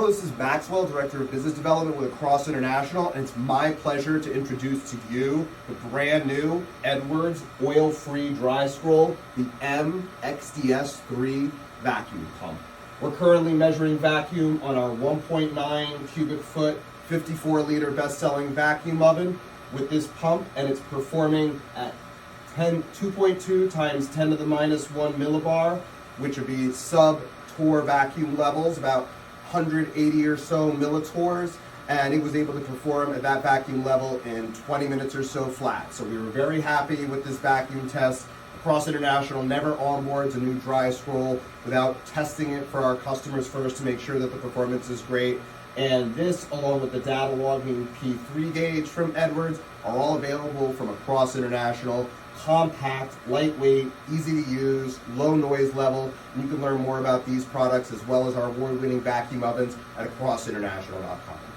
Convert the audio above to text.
Hello, this is Maxwell, Director of Business Development with Across International, and it's my pleasure to introduce to you the brand new Edwards oil-free dry scroll, the MXDS3 vacuum pump. We're currently measuring vacuum on our 1.9 cubic foot, 54-liter best-selling vacuum oven with this pump, and it's performing at 2.2 times 10 to the minus 1 millibar, which would be sub-torr vacuum levels, about 180 or so millitors, and it was able to perform at that vacuum level in 20 minutes or so flat. So we were very happy with this vacuum test. Across International never onboards a new dry scroll without testing it for our customers first to make sure that the performance is great. And this, along with the data logging P3 gauge from Edwards, are all available from Across International. Compact, lightweight, easy to use, low noise level. And you can learn more about these products as well as our award-winning vacuum ovens at acrossinternational.com.